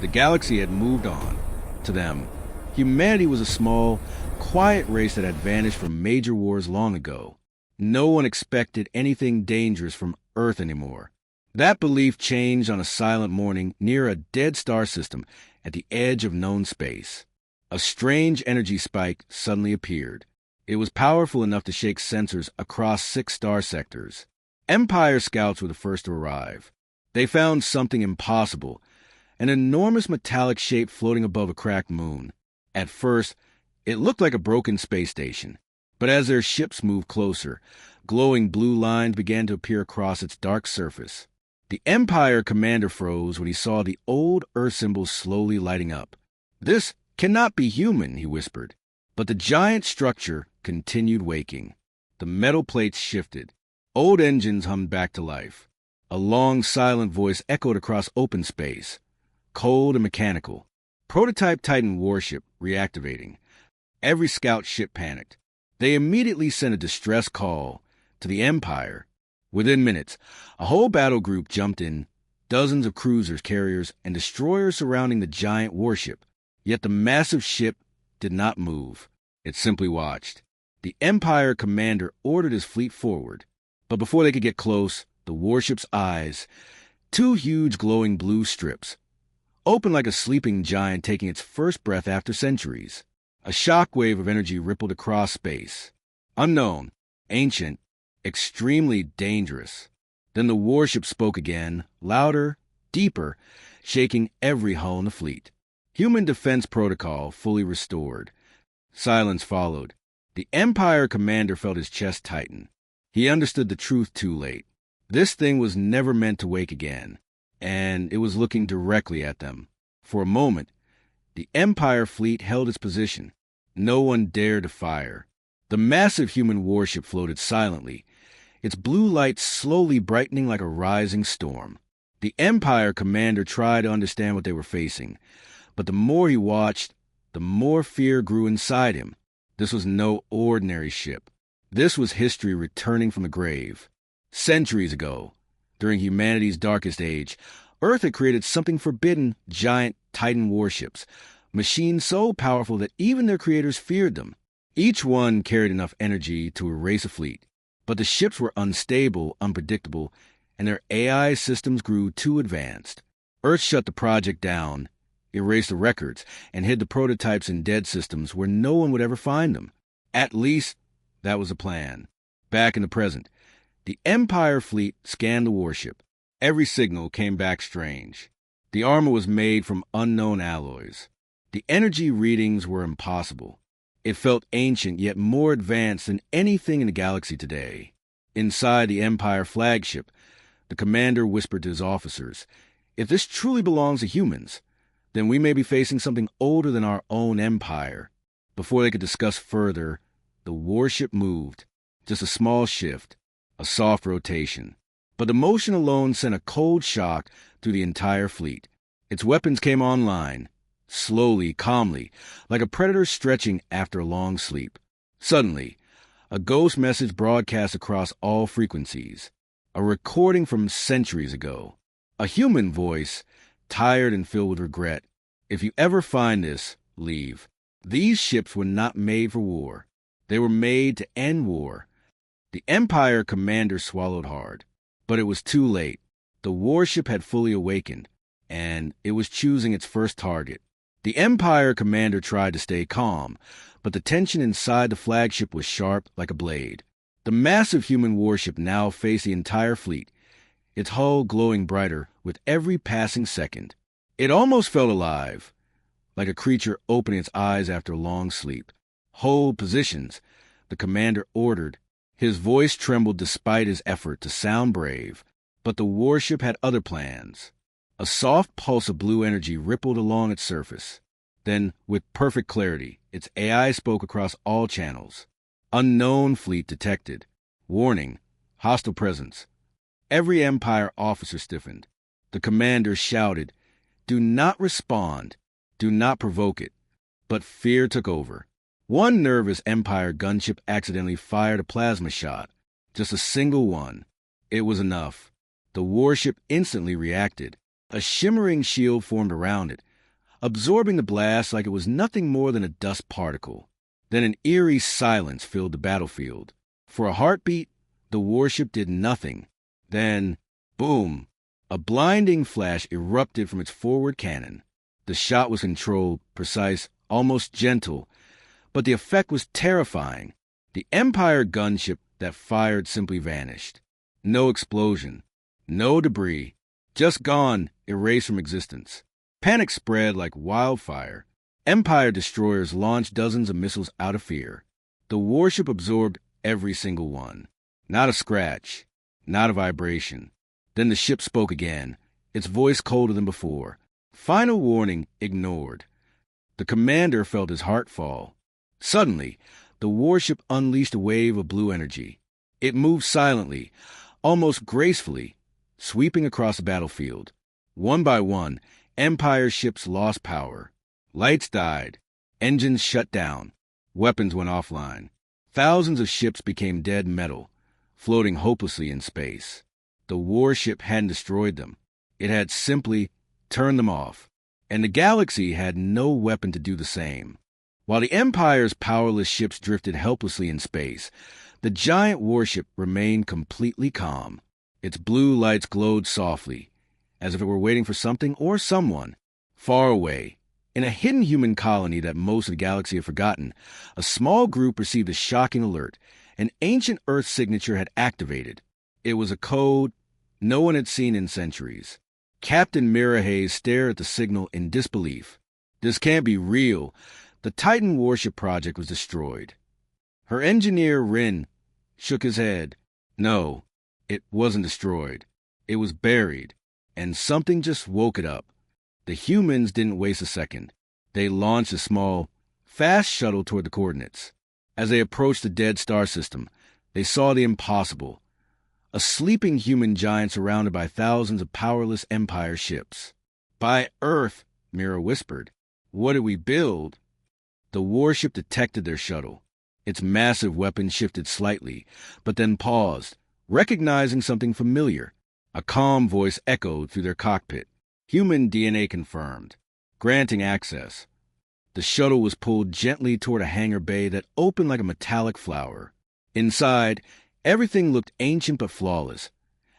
The galaxy had moved on. To them, humanity was a small, quiet race that had vanished from major wars long ago. No one expected anything dangerous from Earth anymore. That belief changed on a silent morning near a dead star system at the edge of known space. A strange energy spike suddenly appeared. It was powerful enough to shake sensors across 6 star sectors. Empire scouts were the first to arrive. They found something impossible, an enormous metallic shape floating above a cracked moon. At first, it looked like a broken space station, but as their ships moved closer, glowing blue lines began to appear across its dark surface. The Empire commander froze when he saw the old Earth symbols slowly lighting up. "This cannot be human," he whispered. But the giant structure continued waking. The metal plates shifted. Old engines hummed back to life. A long, silent voice echoed across open space, cold and mechanical. Prototype Titan warship reactivating. Every scout ship panicked. They immediately sent a distress call to the Empire. Within minutes, a whole battle group jumped in, dozens of cruisers, carriers, and destroyers surrounding the giant warship. Yet the massive ship did not move. It simply watched. The Empire commander ordered his fleet forward. But before they could get close, the warship's eyes, 2 huge glowing blue strips, opened like a sleeping giant taking its first breath after centuries. A shockwave of energy rippled across space. Unknown, ancient, extremely dangerous. Then the warship spoke again, louder, deeper, shaking every hull in the fleet. Human defense protocol fully restored. Silence followed. The Empire commander felt his chest tighten. He understood the truth too late. This thing was never meant to wake again, and it was looking directly at them. For a moment, the Empire fleet held its position. No one dared to fire. The massive human warship floated silently, its blue light slowly brightening like a rising storm. The Empire commander tried to understand what they were facing, but the more he watched, the more fear grew inside him. This was no ordinary ship. This was history returning from the grave. Centuries ago, during humanity's darkest age, Earth had created something forbidden, giant Titan warships, machines so powerful that even their creators feared them. Each one carried enough energy to erase a fleet. But the ships were unstable, unpredictable, and their AI systems grew too advanced. Earth shut the project down, erased the records, and hid the prototypes in dead systems where no one would ever find them. At least, that was the plan. Back in the present, the Empire fleet scanned the warship. Every signal came back strange. The armor was made from unknown alloys. The energy readings were impossible. It felt ancient yet more advanced than anything in the galaxy today. Inside the Empire flagship, the commander whispered to his officers, "If this truly belongs to humans, then we may be facing something older than our own empire." Before they could discuss further, the warship moved. Just a small shift, a soft rotation. But the motion alone sent a cold shock through the entire fleet. Its weapons came online, slowly, calmly, like a predator stretching after a long sleep. Suddenly, a ghost message broadcast across all frequencies, a recording from centuries ago. A human voice, tired and filled with regret. "If you ever find this, leave. These ships were not made for war. They were made to end war." The Empire commander swallowed hard. But it was too late. The warship had fully awakened, and it was choosing its first target. The Empire commander tried to stay calm, but the tension inside the flagship was sharp like a blade. The massive human warship now faced the entire fleet, its hull glowing brighter with every passing second. It almost felt alive, like a creature opening its eyes after a long sleep. "Hold positions," the commander ordered. His voice trembled despite his effort to sound brave, but the warship had other plans. A soft pulse of blue energy rippled along its surface. Then, with perfect clarity, its AI spoke across all channels. "Unknown fleet detected. Warning, hostile presence." Every Empire officer stiffened. The commander shouted, "Do not respond. Do not provoke it." But fear took over. One nervous Empire gunship accidentally fired a plasma shot. Just a single one. It was enough. The warship instantly reacted. A shimmering shield formed around it, absorbing the blast like it was nothing more than a dust particle. Then an eerie silence filled the battlefield. For a heartbeat, the warship did nothing. Then, boom, a blinding flash erupted from its forward cannon. The shot was controlled, precise, almost gentle, but the effect was terrifying. The Empire gunship that fired simply vanished. No explosion, no debris, just gone, erased from existence. Panic spread like wildfire. Empire destroyers launched dozens of missiles out of fear. The warship absorbed every single one. Not a scratch, not a vibration. Then the ship spoke again, its voice colder than before. Final warning ignored. The commander felt his heart fall. Suddenly, the warship unleashed a wave of blue energy. It moved silently, almost gracefully, sweeping across the battlefield. One by one, Empire ships lost power. Lights died. Engines shut down. Weapons went offline. Thousands of ships became dead metal, floating hopelessly in space. The warship hadn't destroyed them. It had simply turned them off. And the galaxy had no weapon to do the same. While the Empire's powerless ships drifted helplessly in space, the giant warship remained completely calm. Its blue lights glowed softly, as if it were waiting for something or someone. Far away, in a hidden human colony that most of the galaxy had forgotten, a small group received a shocking alert. An ancient Earth signature had activated. It was a code no one had seen in centuries. Captain Mirahaze stared at the signal in disbelief. This can't be real. The Titan warship project was destroyed. Her engineer, Rin, shook his head. No, it wasn't destroyed. It was buried, and something just woke it up. The humans didn't waste a second. They launched a small, fast shuttle toward the coordinates. As they approached the dead star system, they saw the impossible. A sleeping human giant surrounded by thousands of powerless Empire ships. By Earth, Mira whispered. What did we build? The warship detected their shuttle. Its massive weapon shifted slightly, but then paused, recognizing something familiar. A calm voice echoed through their cockpit. Human DNA confirmed, granting access. The shuttle was pulled gently toward a hangar bay that opened like a metallic flower. Inside, everything looked ancient but flawless,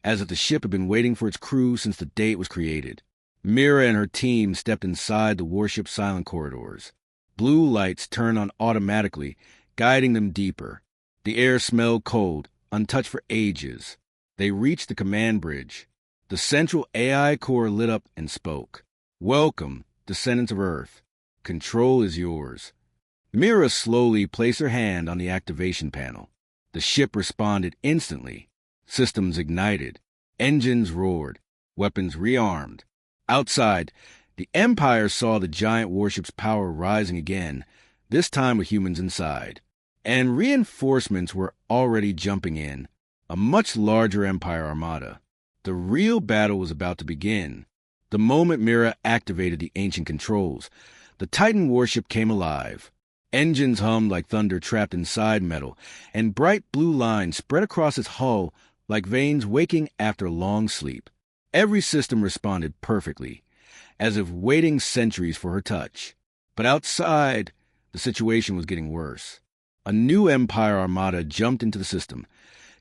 as if the ship had been waiting for its crew since the day it was created. Mira and her team stepped inside the warship's silent corridors. Blue lights turned on automatically, guiding them deeper. The air smelled cold, untouched for ages. They reached the command bridge. The central AI core lit up and spoke. Welcome, descendants of Earth. Control is yours. Mira slowly placed her hand on the activation panel. The ship responded instantly. Systems ignited. Engines roared. Weapons rearmed. Outside, the Empire saw the giant warship's power rising again, this time with humans inside. And reinforcements were already jumping in. A much larger Empire Armada. The real battle was about to begin. The moment Mira activated the ancient controls, the Titan warship came alive. Engines hummed like thunder trapped inside metal, and bright blue lines spread across its hull like veins waking after a long sleep. Every system responded perfectly, as if waiting centuries for her touch. But outside, the situation was getting worse. A new Empire Armada jumped into the system,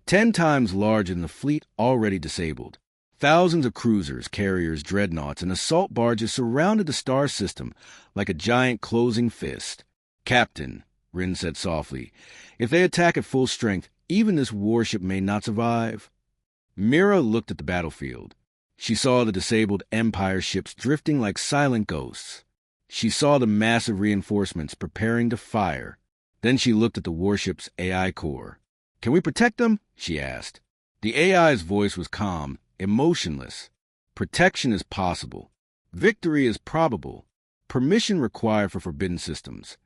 10 times larger than the fleet already disabled. Thousands of cruisers, carriers, dreadnoughts, and assault barges surrounded the star system like a giant closing fist. Captain, Rin said softly, if they attack at full strength, even this warship may not survive. Mira looked at the battlefield. She saw the disabled Empire ships drifting like silent ghosts. She saw the massive reinforcements preparing to fire. Then she looked at the warship's AI core. Can we protect them? She asked. The AI's voice was calm, emotionless. Protection is possible. Victory is probable. Permission required for forbidden systems.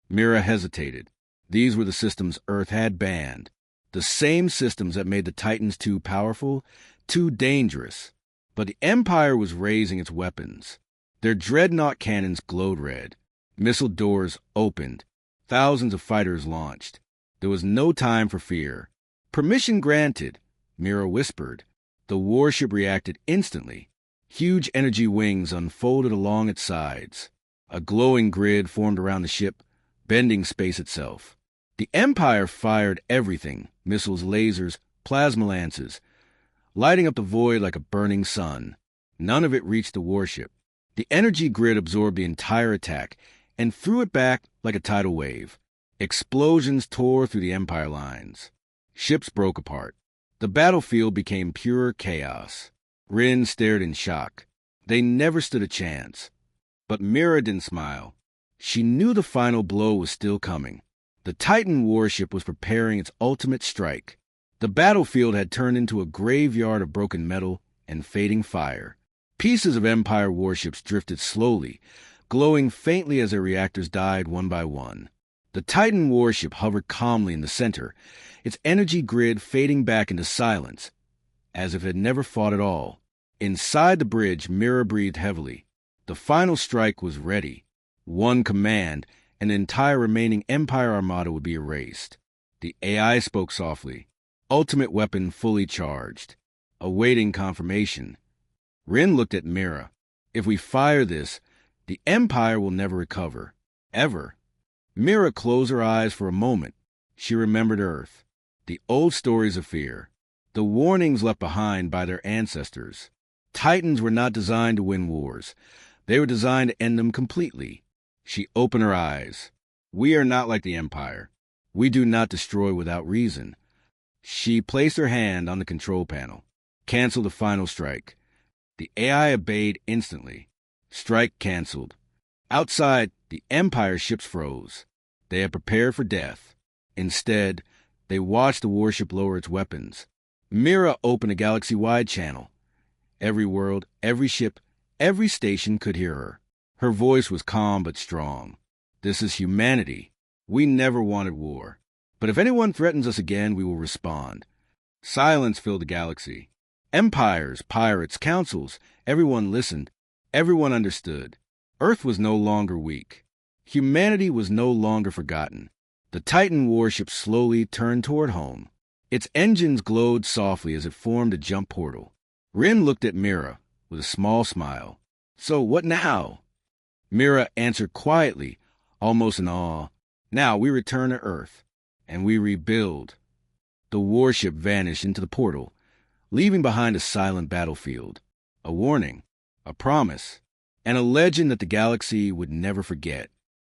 Mira hesitated. These were the systems Earth had banned. The same systems that made the Titans too powerful, too dangerous. But the Empire was raising its weapons. Their dreadnought cannons glowed red. Missile doors opened. Thousands of fighters launched. There was no time for fear. Permission granted, Mira whispered. The warship reacted instantly. Huge energy wings unfolded along its sides. A glowing grid formed around the ship, bending space itself. The Empire fired everything, missiles, lasers, plasma lances, lighting up the void like a burning sun. None of it reached the warship. The energy grid absorbed the entire attack and threw it back like a tidal wave. Explosions tore through the Empire lines. Ships broke apart. The battlefield became pure chaos. Rin stared in shock. They never stood a chance. But Mira didn't smile. She knew the final blow was still coming. The Titan warship was preparing its ultimate strike. The battlefield had turned into a graveyard of broken metal and fading fire. Pieces of Empire warships drifted slowly, glowing faintly as their reactors died one by one. The Titan warship hovered calmly in the center, its energy grid fading back into silence, as if it had never fought at all. Inside the bridge, Mira breathed heavily. The final strike was ready. One command, and the entire remaining Empire Armada would be erased. The AI spoke softly, ultimate weapon fully charged, awaiting confirmation. Rin looked at Mira. If we fire this, the Empire will never recover. Ever. Mira closed her eyes for a moment. She remembered Earth. The old stories of fear. The warnings left behind by their ancestors. Titans were not designed to win wars. They were designed to end them completely. She opened her eyes. We are not like the Empire. We do not destroy without reason. She placed her hand on the control panel. Cancel the final strike. The AI obeyed instantly. Strike canceled. Outside, the Empire ships froze. They had prepared for death. Instead, they watched the warship lower its weapons. Mira opened a galaxy-wide channel. Every world, every ship, every station could hear her. Her voice was calm but strong. This is humanity. We never wanted war. But if anyone threatens us again, we will respond. Silence filled the galaxy. Empires, pirates, councils, everyone listened. Everyone understood. Earth was no longer weak. Humanity was no longer forgotten. The Titan warship slowly turned toward home. Its engines glowed softly as it formed a jump portal. Rin looked at Mira with a small smile. So what now? Mira answered quietly, almost in awe. Now we return to Earth, and we rebuild. The warship vanished into the portal, leaving behind a silent battlefield, a warning, a promise, and a legend that the galaxy would never forget.